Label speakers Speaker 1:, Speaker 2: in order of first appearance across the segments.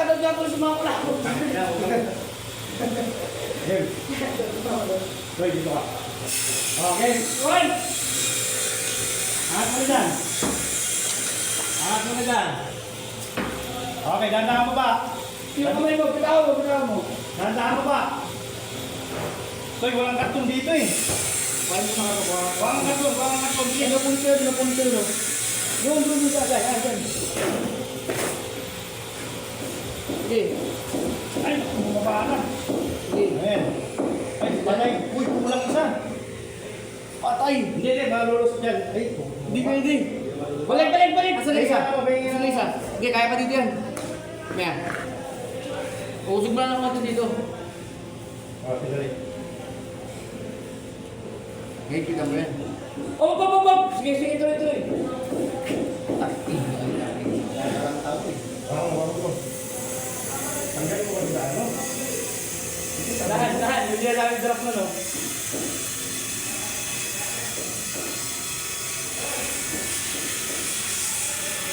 Speaker 1: daw dyan po sa mga kulako.
Speaker 2: Game. Hoy, dito ka. Okay.
Speaker 1: Hoy!
Speaker 2: Angat mo na dyan. Angat mo na dyan. Okay, dandahan mo ba?
Speaker 1: Yung kamay mo, bitaw mo.
Speaker 2: Dandahan mo ba? Hoy, walang karton dito eh.
Speaker 1: Paano mo nakakakuha?
Speaker 2: Walang karton.
Speaker 1: Napuntir. Yung doon sa agay, dyan. Sige.
Speaker 2: Ay, bumaba ka.
Speaker 1: Sige.
Speaker 2: Ayan. Ay, patay. Uy, kulang isa.
Speaker 1: Patay.
Speaker 2: Hindi, malulusot dyan. Ay,
Speaker 1: Hindi pwede. Balik. Asan na isa?
Speaker 2: Ay,
Speaker 1: Asan na isa? Hindi, kaya pa dito yan. Maya. Usog mo na lang natin dito.
Speaker 2: Oh, sandali.
Speaker 1: Ngayon, kita mo yan. Oh! Sige, tuloy.
Speaker 2: Wala ko. Tanggalin mo ba ano?
Speaker 1: Dahan. Hindi na lang drop mo, no?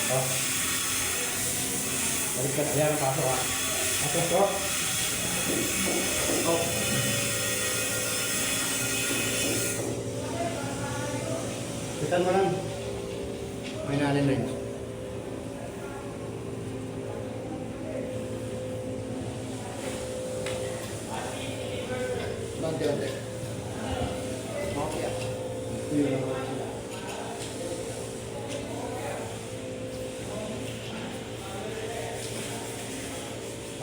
Speaker 2: Oh. Balik ka. Ayan, pasok ha. Pasok.
Speaker 1: Oh.
Speaker 2: Pitan mo lang.
Speaker 1: May nalin rin. Bante. Okay ah.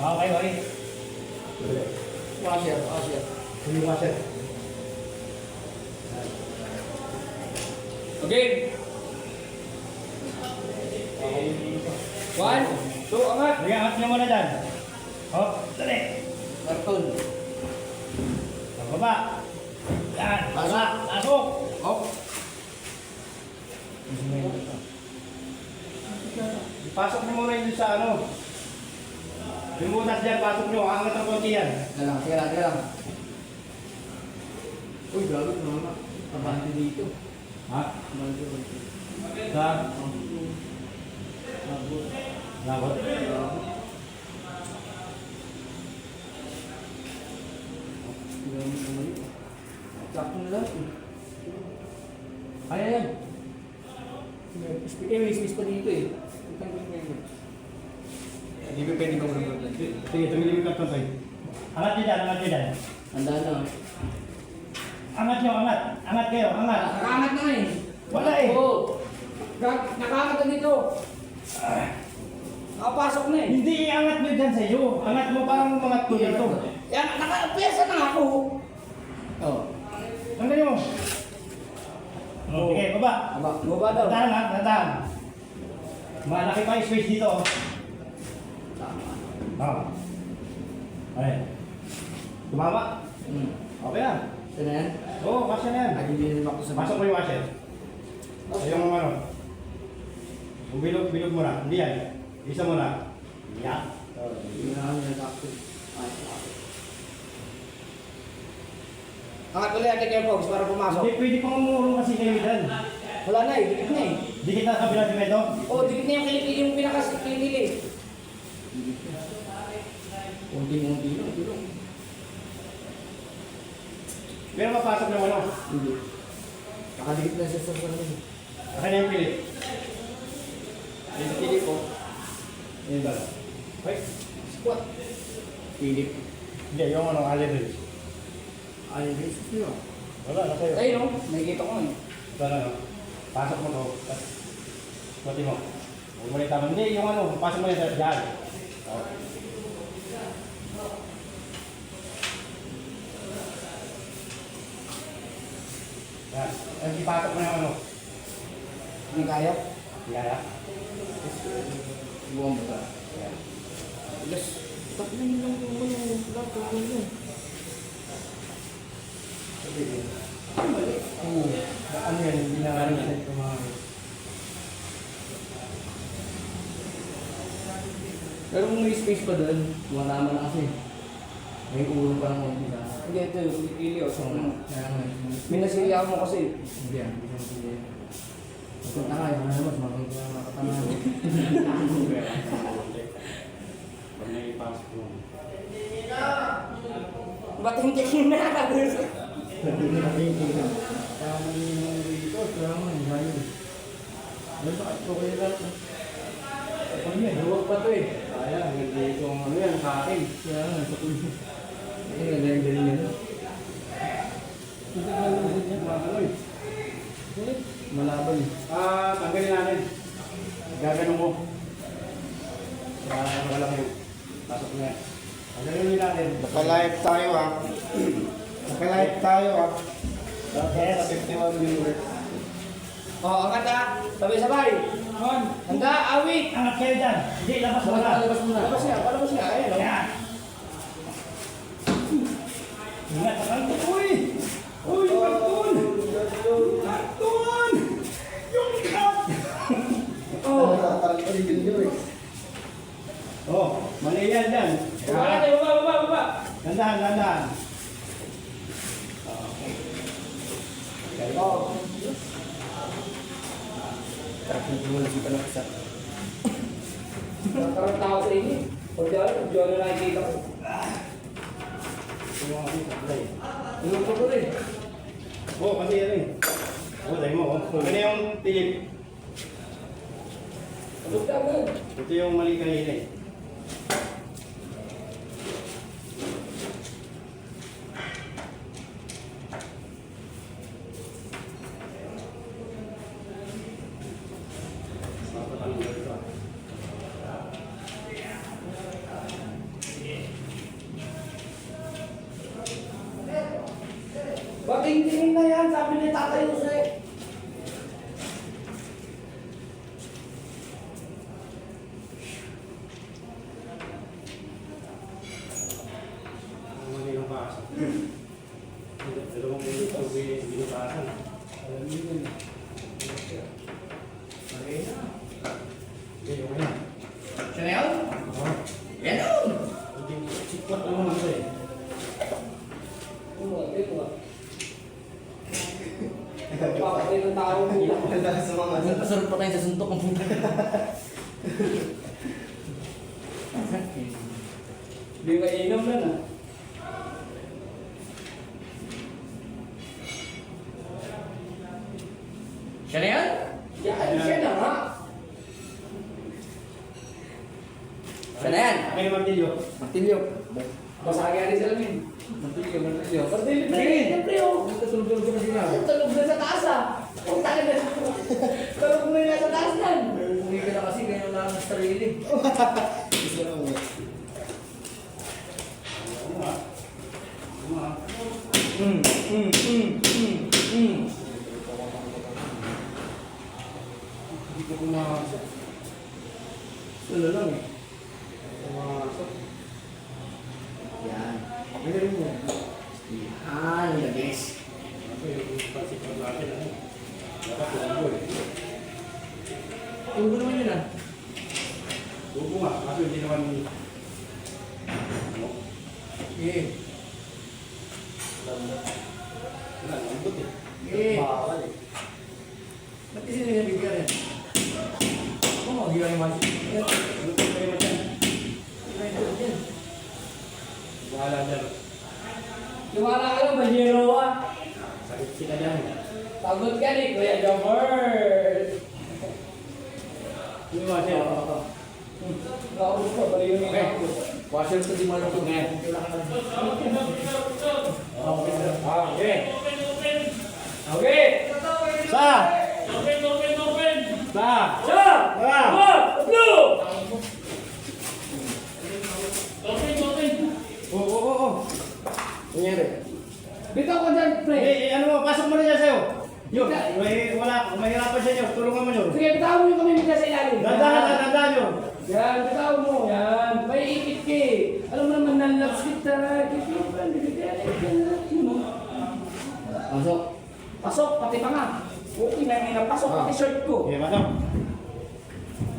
Speaker 2: Okay.
Speaker 1: Washer.
Speaker 2: Hindi mo kasi.
Speaker 1: Okay. 1, 2, angat.
Speaker 2: Sige, angat nyo muna dyan. Oh, dali.
Speaker 1: Karton.
Speaker 2: Baba. Yan. Pasok.
Speaker 1: Hop.
Speaker 2: Pasok nyo muna yun sa ano. Yung butas dyan, pasok nyo. Angat ang konti yan.
Speaker 1: Sige lang. Uy, grabe mama. Kabante dito.
Speaker 2: Ha? Sa? Labot.
Speaker 1: Sakto na lang.
Speaker 2: Kaya yan.
Speaker 1: May space pa dito eh. Hindi pa pwede kong mag-vlog.
Speaker 2: Sige, tumili yung karton tayo. Angat nyo dyan.
Speaker 1: Handa na.
Speaker 2: Angat nyo. Angat kayo.
Speaker 1: Nakaangat na eh.
Speaker 2: Wala eh.
Speaker 1: Oo. Nakaangat na dito. Nakapasok na eh.
Speaker 2: Hindi iangat nyo dyan sa iyo. Angat mo parang umangat ko dito.
Speaker 1: Yan, nakapiyasa na ako. Oo.
Speaker 2: Tanggalin mo. Sige, baba.
Speaker 1: Baba daw.
Speaker 2: Dandahan. Malaki pa yung space dito.
Speaker 1: Tama.
Speaker 2: Ayun. Tumama. Okay yan.
Speaker 1: Ito na yan.
Speaker 2: Oo, kasya na yan.
Speaker 1: Ay, hindi naman ako sa
Speaker 2: Pasok mo yung washer. Ayaw mo ano. Bilog mo na. Hindi yan. Isa mo na. Yan.
Speaker 1: Angat ulit natin kayo folks para pumasok.
Speaker 2: Hindi pwede pang umuro kasi kayo dyan.
Speaker 1: Wala na eh, dikit na eh.
Speaker 2: Dikit na kabila ni Medo.
Speaker 1: Oo, dikit na yung kilikili, yung pinakakilikili. Unti-unti lang.
Speaker 2: Pero mapasok na ano.
Speaker 1: Hindi. Nakadikit na siya sa sarili.
Speaker 2: Akin na yung pilit.
Speaker 1: Yung kilip po.
Speaker 2: Yan ba? Ay.
Speaker 1: Squat. Kilip.
Speaker 2: Hindi, yung ano, alibis.
Speaker 1: Ay, basis nyo.
Speaker 2: Wala na sa'yo.
Speaker 1: Ayun o, nakikita ko eh.
Speaker 2: Ito na, no? Pasok mo to. Pati mo. Huwag mo na itama. Hindi, yung ano, pasok mo yan sa dyan. Okay. Yan. Ang ipasok mo yung ano.
Speaker 1: Hindi kaya?
Speaker 2: Yaya.
Speaker 1: Buwang ba?
Speaker 2: Yan.
Speaker 1: Yes. Tapos yun lang yung laptop ko.
Speaker 2: Oo. Ano yan, hindi na ano yan.
Speaker 1: Pero kung may space pa doon, wala naman na kasi. May ulo pa lang hindi na. Hindi, ito yung kilikili o. May nasiliyaw mo kasi. Hindi yan, hindi siya nasiliyaw. Punta ka, yung naman, makakatama. Bating-tingin na.
Speaker 2: Tama yung dito, tama yung hayo. Ano sa ito kayo lang? Ano yan? Huwag pa ito eh. Kaya, hindi ito ang ano yan, kain. Kaya nga, sa kulo.
Speaker 1: Ay, galing-galing yan.
Speaker 2: Ito ka lang din yan, mga kaloy.
Speaker 1: Malaban.
Speaker 2: Tanggalin natin. Gaganon mo. Ano ka lang yun. Pasok na yan. Tanggalin natin.
Speaker 3: Naka-live tayo ah. Naka-live tayo ah.
Speaker 2: Yes.
Speaker 3: 51 viewers.
Speaker 1: Oh, angat ha. Sabay-sabay.
Speaker 2: On.
Speaker 1: Handa, awit.
Speaker 2: Angat kayo dyan. Hindi, labas mo na.
Speaker 1: Labas muna.
Speaker 2: Labas niya, palabas niya. Ayan, o. Ayan. Ingat, nakalto. Uy! Uy, yung karton! Yung karton! Yung cut!
Speaker 1: Oh.
Speaker 3: Naka-live tayo viewers.
Speaker 2: Oh, mali yan dyan.
Speaker 1: Baba natin, baba.
Speaker 2: Dandahan, dandahan.
Speaker 1: Oh. Tapos mo lagi pa ng isa. Nagkaroon tao sa inyo. Pag diyan na nakikita ko.
Speaker 2: Yung mga apply.
Speaker 1: Tulog ko rin.
Speaker 2: Oh, kasi yan eh. Oh, tayo mo. Oh. Ano yung tilip?
Speaker 1: Tulog ka mo.
Speaker 2: Ito yung mali kanina eh.
Speaker 1: Bating-tingin na yan, sabi ni Tatay Jose.
Speaker 2: Mali yung pasok. Dalawang minuto ang binupasan. Alam niyo yun. Okay na. Okay, okay na.
Speaker 1: Siya na yun?
Speaker 2: Oh.
Speaker 1: Yan yun!
Speaker 2: Sikwat lang naman ito eh.
Speaker 1: Pakatay ng tao mo.
Speaker 3: Sa mga
Speaker 1: Nagpasarap pa tayo sa suntok ang puta. Hindi mainom na na. Siya na yan? Siya na nga. Siya na yan.
Speaker 2: Akin naman din yun.
Speaker 1: Martilyo. Basagi ari sa lamin. Martilyo. Martilyo. Siyempre oh. Tulog-tulog na sila. Tulog na sa taas ah. Kung tayo na. Tulog mo na sa taas yan. Hindi ka na kasi ganyan lang ang sarili.
Speaker 3: Isa lang mo.
Speaker 2: Hindi ko pumasok.
Speaker 1: Sula lang eh.
Speaker 2: Pumasok.
Speaker 1: Yan. Magaling mo. Yan. The best.
Speaker 2: Ako yung pasipan natin ano. Dapat tubo eh.
Speaker 1: Tubo naman yun ah.
Speaker 2: Tubo nga. Kaso hindi naman ano.
Speaker 1: Eh.
Speaker 2: Wala, lambot eh.
Speaker 1: Eh.
Speaker 3: Bawal eh.
Speaker 1: Ba't kasi nilibigyan yan? Oo, hindi lang yung masik.
Speaker 2: Ano pa kayo mo dyan?
Speaker 1: Yan.
Speaker 2: Bahala dyan.
Speaker 1: Lumala ka lang, banyero ah.
Speaker 2: Sakit sila dyan.
Speaker 1: Pagod ka ni Kuya Jommer.
Speaker 2: Hindi mo siya.
Speaker 1: Nakaubos ka, bali yun yung
Speaker 2: Okay.
Speaker 1: nakaubos. Washer to di malutog ngayon. Okay. Okay.
Speaker 2: Sa! Sa!
Speaker 1: Sa! Blue!
Speaker 2: Oo.
Speaker 1: Nangyari. Bitaw ko dyan, pre.
Speaker 2: Ano mo, pasok mo na dyan sa'yo. Yun, mahirapan siya yun. Tulungan mo yun.
Speaker 1: Sige, bitaw mo yung kami sa ilalim.
Speaker 2: Dandahan yun.
Speaker 1: Yan, bitaw mo. Yan. May ikit ka eh. Alam mo naman, nanlabs kita. Pasok. Pasok, pati pa nga. Okay, may pasok pati shirt ko.
Speaker 2: Okay, pasok.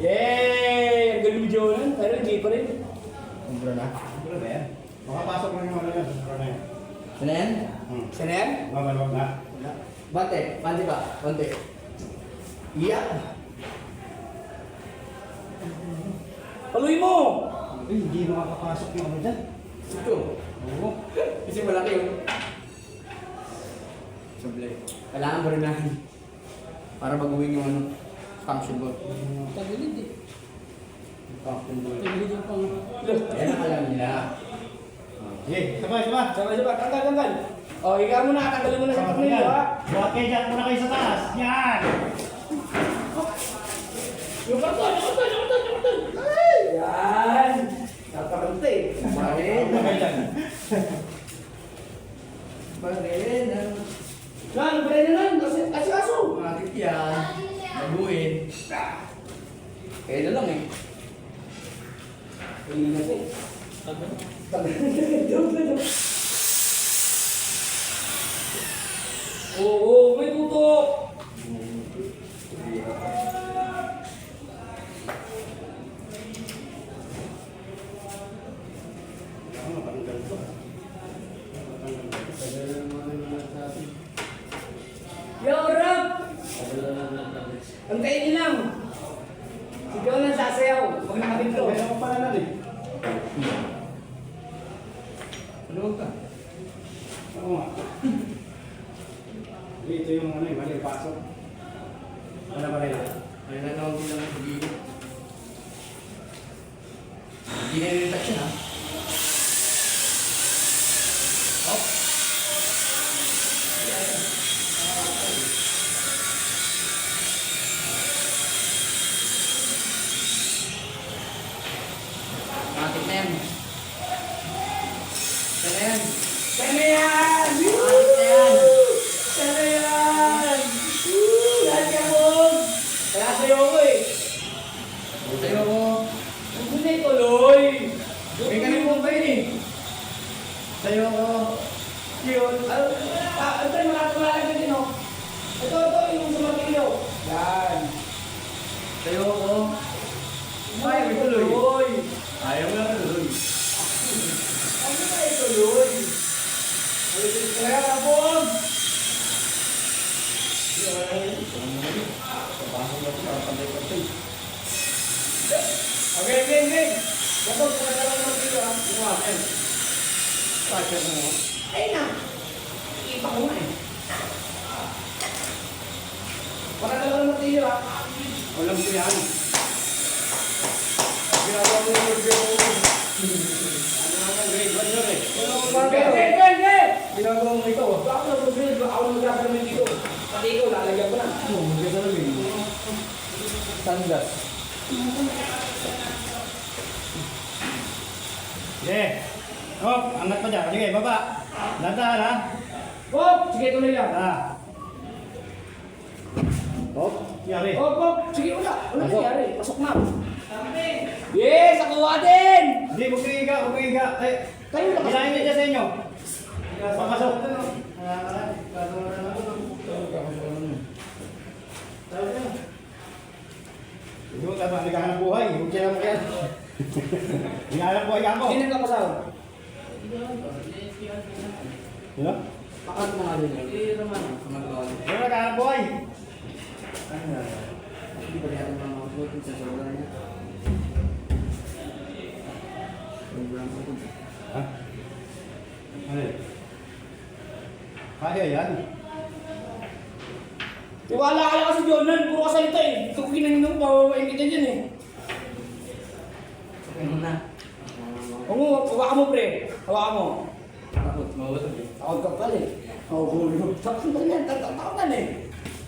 Speaker 1: Yay! Ang galing ni Jonan, pero hindi pa rin.
Speaker 3: Umbra na.
Speaker 2: Ano ba yan? Makapasok mo yung ano yan. Ano yan?
Speaker 1: Sana yan? Sana yan?
Speaker 2: Wag na.
Speaker 1: Bante, bante ba? Bante. Iyak. Paluin mo!
Speaker 2: Hindi makakapasok yung ano dyan.
Speaker 1: Ito.
Speaker 2: Oo.
Speaker 1: Kasi malaki yun. Sablay. Kailangan mo rin na para baguhin yung ano, function board.
Speaker 2: Tagilid eh.
Speaker 1: Function board.
Speaker 2: Tagilid yung pang...
Speaker 1: Yan ang alam nila.
Speaker 3: Sige, sabay.
Speaker 1: Tanggal. O, ikaw muna, tanggalin mo na sa tornilyo, ha?
Speaker 3: Buhat kayo dyan muna kayo sa taas. Yan!
Speaker 1: Yung karton! Yan! Kapakante. Barin. Lan, barin na lang. Kasi kaso. Bakit yan? Baguhin. Kaya na lang eh. Hindi na eh. Oo, may tutok! Yo, Rob! Antayin niyo lang! Sigaw lang sasayaw. Huwag nakapintro.
Speaker 3: Meron ko pala na rin.
Speaker 1: Ano ka?
Speaker 3: Oo nga. Ito yung ano yung mali, pasok. Wala ba rin?
Speaker 1: Ayun na lang din ang pag-iinit. Hindi na rin ha? Hop! Matik na yan. Sana yan. Sana yan! Matik na yan! Sana yan! Lahat ka mo! Kaya sa'yo ko eh. Sa'yo ko. Ang guna tuloy. May kanil mo ba yun eh? Sa'yo ko. Yun. Ang tayo makakawala din oh. Ito yung sa martilyo. Yan. Sa'yo ko. Ayaw may tuloy. Ayaw mo na tuloy. Ano na tuloy? Kaya kapon! Okay. Dapat kung nagkaroon ng dito ah. Bumakin. Pasya mo. Ayun na. Ipa ko na eh. Kung nagkaroon ng dito ah. Walang siyan. Ginagawa mo yung review mo. Ano naman grade 1 yun eh. Hindi! Ginagawa mo ito. Ako na grade 1. Ako na magkakaroon dito. Pati ikaw, lalagyan ko na. Magkakaroon na rin. Sandas.
Speaker 3: Sige. Hop, angat pa dyan. Sige, baba. Dahan ha.
Speaker 1: Hop! Sige, tuloy lang.
Speaker 3: Hop. Yari.
Speaker 1: Hop! Sige, wala. Wala nangyari. Pasok na. Yes! Nakuha din!
Speaker 3: Hindi, huwag kayo higa, huwag kayo higa. Ay,
Speaker 1: Kayo lang.
Speaker 3: bilahin niya dyan sa inyo. Papasok. Ito, tama, naghahanap buhay. Huwag siya naman yan. Naghahanap buhay ka mo.
Speaker 1: Hindi nagkapasaw.
Speaker 3: Ano?
Speaker 1: Pakat mo nga din. Hindi naman. Kumagawa.
Speaker 3: Ano naghahanap buhay?
Speaker 1: Ano na? Hindi ba natin mga mga sa sobrang niya? Sobrang po.
Speaker 3: Ha? Ano yun? Kaya yan.
Speaker 1: Tiwala ka lang kasi Jonan. Puro ka salita eh. Ikaw ko ginanong pawawain kita dyan eh. Ano na? Hawakan mo pre. Hawakan mo. Takot. Mawala eh. Takot ka pala eh. Takot na yan. Takot na eh.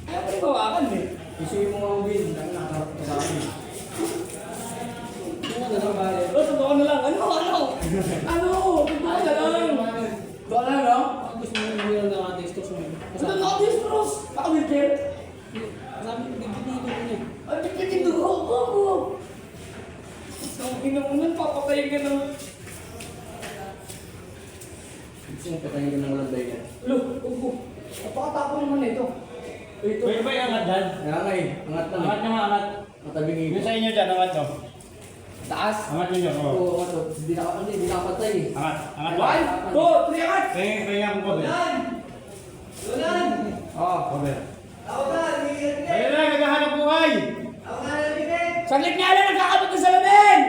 Speaker 1: Ayaw pa rin hawakan eh. Isuyin mo nga ang win. Nakakarap ka sa akin. Ano na lang ba? Totoo na lang. Ano? Totoo na lang. Totoo na lang?
Speaker 2: Gusto mo yung wheel na naka-distros mo.
Speaker 1: Ano naka-distros? Naka-wheelchair?
Speaker 2: Sabi ko, bibigyan ko na eh.
Speaker 1: Ay, pipitin ko. Ang inamunan, papatayin ka na. Gusto mo patayin ka ng walang dahilan? Look, napakatapon naman ito. Ito.
Speaker 3: Pwede ba yung angat dyan?
Speaker 1: Kaya nga eh, angat lang
Speaker 3: Angat nyo nga, angat.
Speaker 1: Matabing
Speaker 3: Yung
Speaker 1: ito.
Speaker 3: sa inyo dyan, angat nyo.
Speaker 1: Taas.
Speaker 3: Angat nyo dyan, oo.
Speaker 1: Oo, ano, hindi nakapatay eh.
Speaker 3: Angat, angat lang.
Speaker 1: 1, 2, 3, angat!
Speaker 3: Kaya akong kobe.
Speaker 1: Tulan! Oo.
Speaker 3: Kobe. Ayun na, naghahanap buhay!
Speaker 1: Saglit nga lang, nagkakabot ng salamin!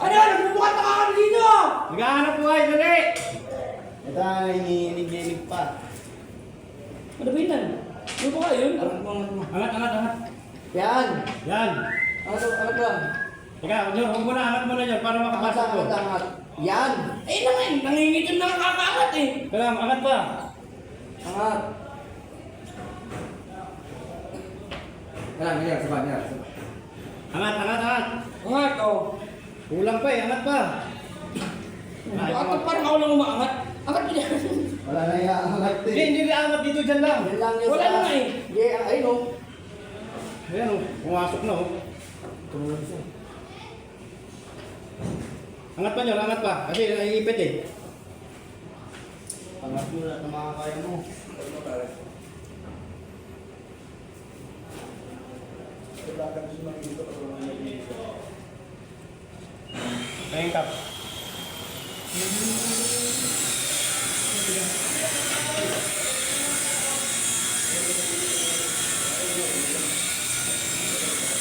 Speaker 1: Ano, nagbubukat na kami dito!
Speaker 3: Naghahanap buhay! Angat, angat, angat.
Speaker 1: Yan.
Speaker 3: Yan.
Speaker 1: Angat lang.
Speaker 3: Teka, Jor, huwag mo na, angat mo na Jor, para makapasok ko.
Speaker 1: Angat. Yan. Eh naman, nangingitim na nakakaangat eh.
Speaker 3: Teka, angat pa.
Speaker 1: Angat. Yan, saban.
Speaker 3: Angat, angat, angat.
Speaker 1: Angat, oh.
Speaker 3: Kulang pa eh, angat pa.
Speaker 1: Bakit parang ako lang umaangat? Angat mo dyan.
Speaker 2: Wala na iaangat
Speaker 3: Hindi, hindi na angat dito, dyan lang.
Speaker 2: Yan lang yun
Speaker 1: Wala
Speaker 2: sa-
Speaker 1: na nga eh.
Speaker 2: Yeah, ayun o.
Speaker 3: Ayan o, pumasok na o. Angat pa Jor, angat pa. Kasi naiipit eh.
Speaker 2: Angat mo na, makakaya mo.
Speaker 3: Tayong kap.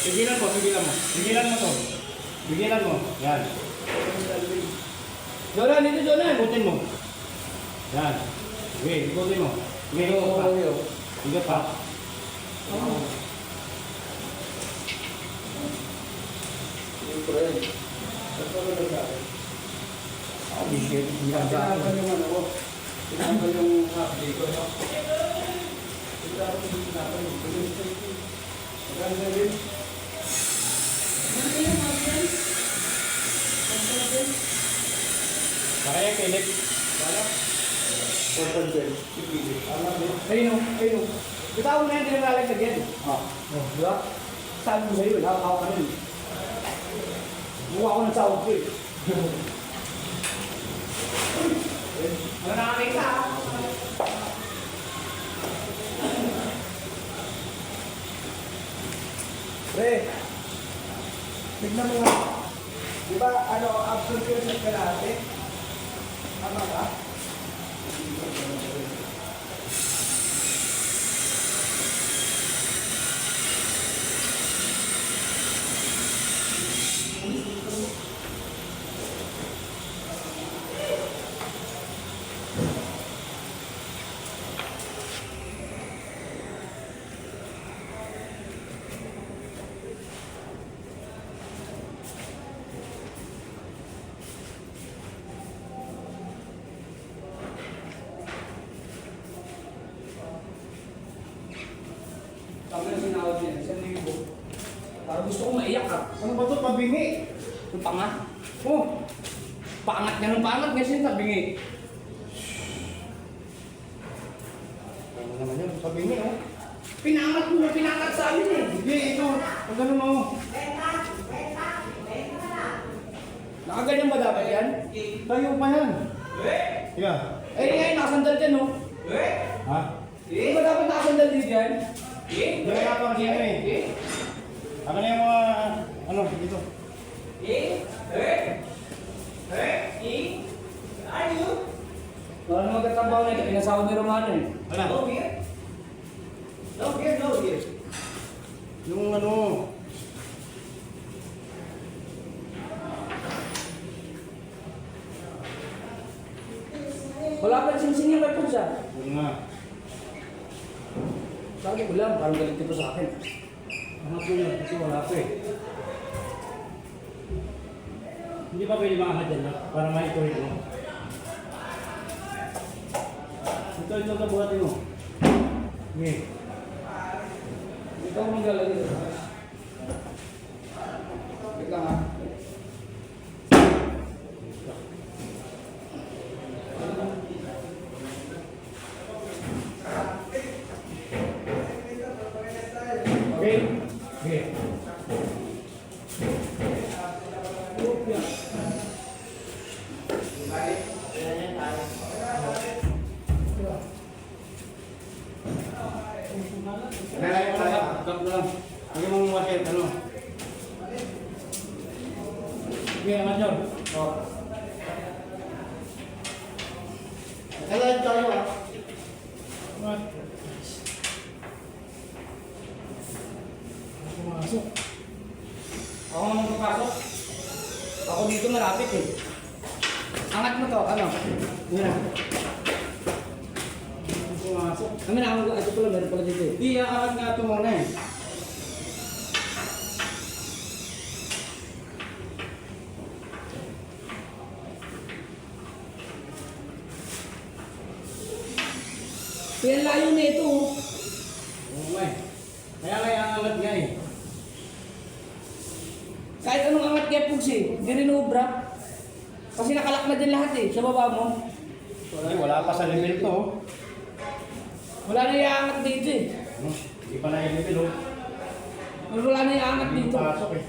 Speaker 3: Sigilan mo, sigilan mo. Sigilan mo to. Sigilan mo. Yan.
Speaker 1: Jonan, dito Jonan.
Speaker 3: Ikutin mo. Yan. Okay, ikutin mo. Okay, ikot pa. Ikot pa.
Speaker 2: Sinapan yung ano ko. Sinapan yung hapdi ko, no? Maganda rin.
Speaker 3: Sakaya, Philip.
Speaker 1: Ayun o, ayun o. Bitaw mo na yung tinalalagtag yan.
Speaker 2: Ah.
Speaker 1: Oh, di ba? Sabi mo sa'yo, wala ako ka rin. Buka ko ng sahod ko eh. Ano nakakita?
Speaker 2: Pre, tignan mo nga. Di ba, ano, absent yun sa karate? Tama ba?
Speaker 1: Sabi na sinawad niya, 1,000. Parang gusto ko maiyak ah.
Speaker 3: Ano ba ito? Pabingi.
Speaker 1: Yung pangat. Oh! Pangat niya ng pangat kasi nabingi.
Speaker 3: Ano naman yun? Pabingi oh.
Speaker 1: Pinangat mo na pinangat sa amin eh.
Speaker 3: Hindi, ito. Pag ganun mo.
Speaker 1: Nakaganyan ba dapat yan?
Speaker 3: Tayo pa yan. Yeah.
Speaker 1: Eh, ngayon nakasandal dyan oh.
Speaker 3: Ha?
Speaker 1: Di ba dapat nakasandal dito yan?
Speaker 3: Hindi ka pa kasi ano eh. Ako na yung mga, ano, dito.
Speaker 1: Wala na magkatrabaho na ito, pinasawad ni Romano eh.
Speaker 3: Ano? Yung ano,
Speaker 1: Wala pa sinsing yung weapons ah.
Speaker 3: yun nga.
Speaker 1: Sabi ko lang, parang galit ito sa akin.
Speaker 3: Ano po yun? Kasi wala pa eh. Hindi ba pwede makakad dyan na? Para maituloy mo. Ito, buhatin mo. Okay.
Speaker 1: Ikaw mong galit ito. Wait lang ah. Okay? Okay.
Speaker 3: Nalaya tayo. Kap lang. Lagi mong wakil, ano? Okay, amat yun.
Speaker 1: Oh.
Speaker 2: Kailan tayo ah?
Speaker 3: Amat. Pumasok.
Speaker 1: Ako naman papasok. Ako dito malapit eh. Angat mo to, ano?
Speaker 3: Yan. Pumasok.
Speaker 1: Kami na ako, ito pala, meron pala dito eh.
Speaker 3: Di, aangat nga ito muna eh.
Speaker 1: Kaya layo na ito oh.
Speaker 3: Oo nga eh. Kaya nga aangat nga eh.
Speaker 1: Kahit anong angat kaya Pugs eh, hindi rin ubra. Kasi nakalak na din lahat eh, sa baba mo.
Speaker 3: Wala pa sa level to. Oh.
Speaker 1: Wala na iangat dito eh.
Speaker 3: Hindi pa na yung level oh.
Speaker 1: Wala na iangat dito.
Speaker 3: Pasok eh.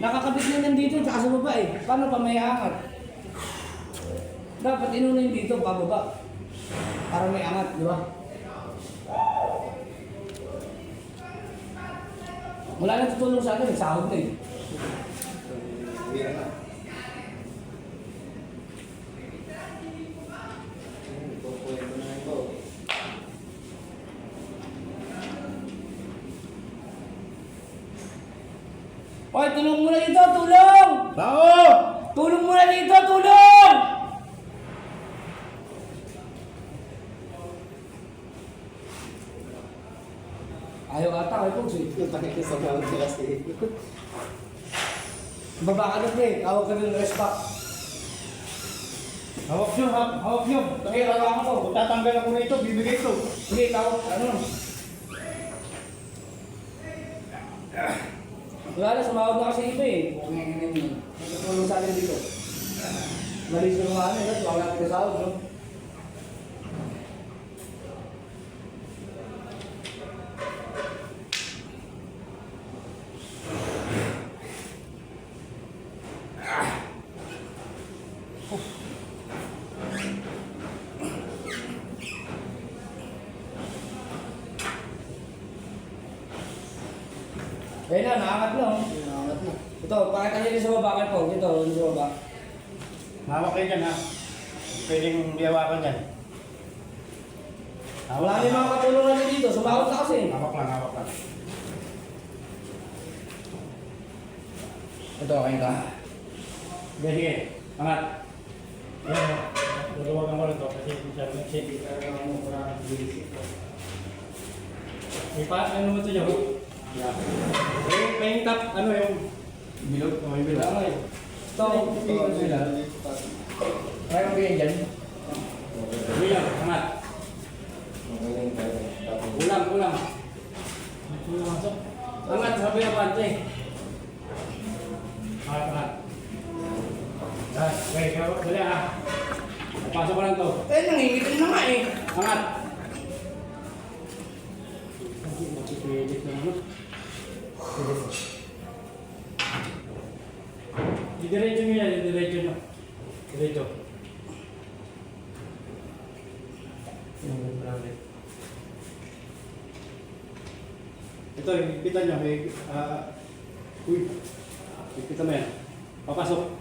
Speaker 1: Nakakabit na yan dito, tsaka sa baba eh. Paano pa may angat? Dapat inuna yung dito, pababa. Para may angat, di ba? Wala na tutulong sa akin, nagsahod na eh. Hoy, tulong muna dito, tulong!
Speaker 3: Tao!
Speaker 1: Tulong muna dito, tulong! Ayaw ata kay Pugs eh. Baba ka na pre, tawag ka ng respa.
Speaker 3: Hawak nyo, hawak nyo.
Speaker 1: Okay, hawakan ko.
Speaker 3: Kung tatanggal ako rito, bibigay ito.
Speaker 1: Sige, tawag, ano? Wala na, sumawag na kasi ito eh. Nagtulong sa akin dito. Malis yung mga ano, wala natin kasawag, no? Ayun na, nakakat na. Ito, pakita niyo rin sa baba kayo po. Ito, sa baba.
Speaker 3: Hawak kayo dyan ha. Pwedeng diyawakan dyan.
Speaker 1: Wala na yung mga katulong natin dito. Sumawag na kasi.
Speaker 3: Hawak lang, hawak lang.
Speaker 1: Ito, kayo ka.
Speaker 3: Sige, sige. Angat. Yan o. Luluwagan ko rin ito kasi siya nag-shake. May ano mo ito nyo? Yeah. May top, ano yung bilog? Oh, yung bilog.
Speaker 1: Ito, ito sila. Kaya mo ganyan dyan?
Speaker 3: Bilang, angat. Ulang, ulang. Masuk. Angat, sabi ng pante. Angat, angat. Yan, okay, dali ah. Pasok ko lang to.
Speaker 1: Eh, nangingitin na nga eh.
Speaker 3: Angat. Makikredit na ano. Didiretso nyo yan, didiretso nyo. Diretso. Ito, ipitan nyo. Uy, ipitan mo yan. Papasok.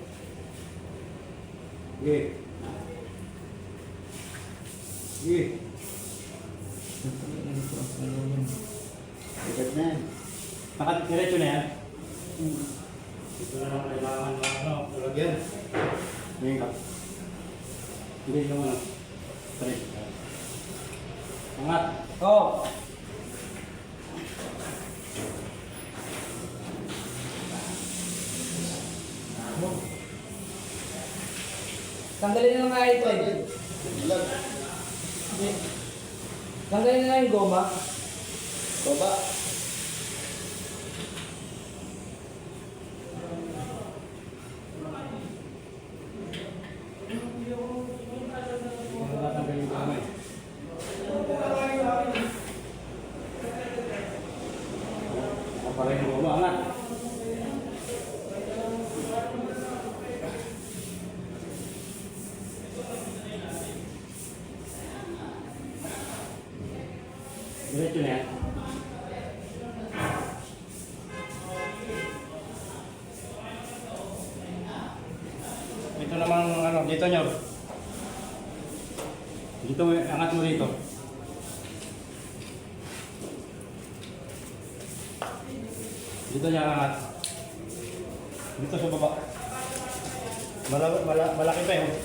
Speaker 3: Sige. Sige. Ikat na yan. Diretso na yan. Ito na lang kailangan ng ano, lagyan. Ngayon ka. Hindi yung ano. Straight. Angat.
Speaker 1: Oo. Tanggalin na nga ito eh. Tanggalin na nga yung goma. Baba.
Speaker 3: Tatanggalin ko naman. Paparay mo ba? Angat. Diretso na yan. Ito namang ano, dito nyo. Dito, angat mo dito. Dito niya angat. Dito sa baba. Malaki pa yun.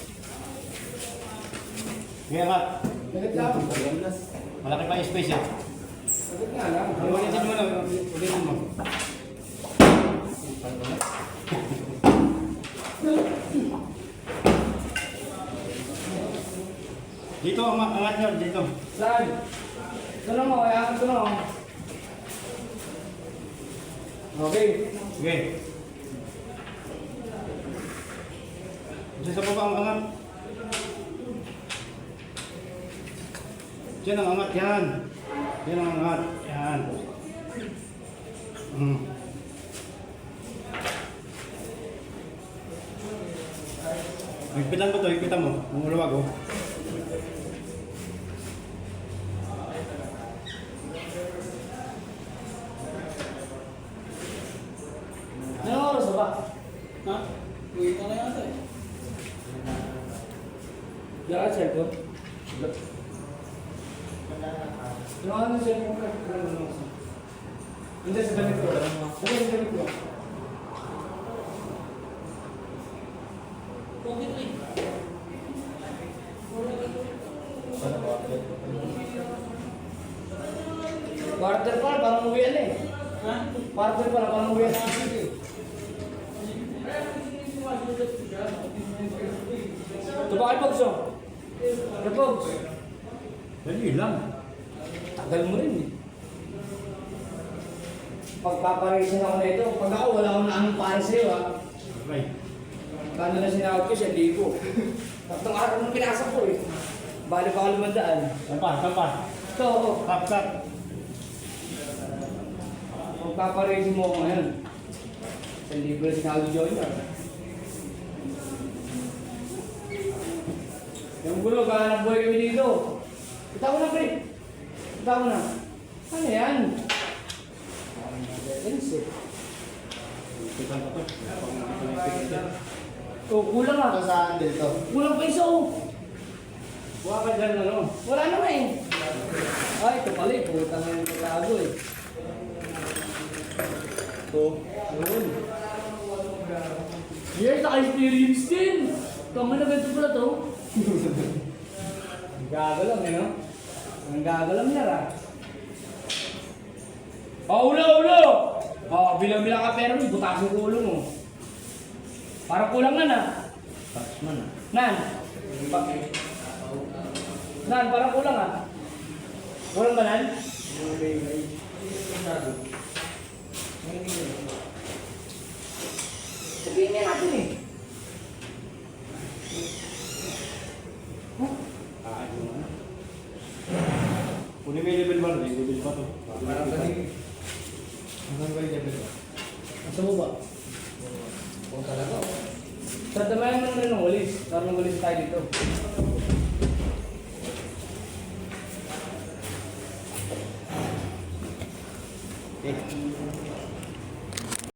Speaker 3: Sige, angat.
Speaker 1: Saglit lang.
Speaker 3: Malaki pa yung space eh.
Speaker 1: Saglit nga lang.
Speaker 3: Ulitin mo na, ulitin mo. Dito, angat nyo, dito.
Speaker 1: Saan? Ito na mo, kaya ito na mo. Okay.
Speaker 3: Sige. Diyan sa baba ang angat. Diyan ang angat, yan. Yan ang angat, yan. Higpitan ko to, higpitan mo. Mumuluwag oh.
Speaker 1: Anong oras ba?
Speaker 2: Ha? Uwi ka na yata eh.
Speaker 1: Diyan ka, cellphone? Ano ang cellphone ka? Hindi, sa damit ko. Ano sa damit ko?
Speaker 2: Bakit eh?
Speaker 1: Quarter pa, parang uwi yan eh.
Speaker 2: Ha?
Speaker 1: Quarter pa, parang uwi yan. Ito ba kay Pogs oh? Kay Pogs?
Speaker 3: Dali lang.
Speaker 1: Tagal mo rin eh. Pagpaparisin ako na ito, pag ako wala akong naaming pare sa'yo ha.
Speaker 3: Okay.
Speaker 1: Kano na sinawag ko siya, libo. Tatlong araw nung pinasok ko eh. Bali pa ako 500.
Speaker 3: Sampa.
Speaker 1: Ito, oh.
Speaker 3: Tap.
Speaker 1: Pagpaparisin mo ako ngayon. 1,000 na sinawag ni Junior. Yung gulo, kahanap buhay kami dito. Kita ko na, pre. Kita ko na. Ano yan?
Speaker 3: Higpitan ko to.
Speaker 1: Oh, kulang ah.
Speaker 2: Saan dito?
Speaker 1: Kulang pa isa oh. Buka ka dyan ano. Wala naman eh. Ay, ito pala eh. Putang na yung pagkago eh.
Speaker 2: Ito.
Speaker 1: Yun. Yes, naka-experience din. Tama na ganito pala to. Ang gagalang eh, no? Ang gagalang niya ra. Oh, ulo! Oh, bilang-bilang ka pero butasin ko ulo mo. Parang kulang na.
Speaker 3: Touch man ah.
Speaker 1: Nan, parang kulang ah. Kulang ba nan? Sabihin niya natin eh.
Speaker 3: Ano na? Kunin mo yung level 1, level pa to.
Speaker 2: Parang kasi. Hanggang ba yung level ba?
Speaker 1: Asa mo ba?
Speaker 2: Kung talaga.
Speaker 1: Sa damayan mo na rin ng walis. Karang walis tayo dito.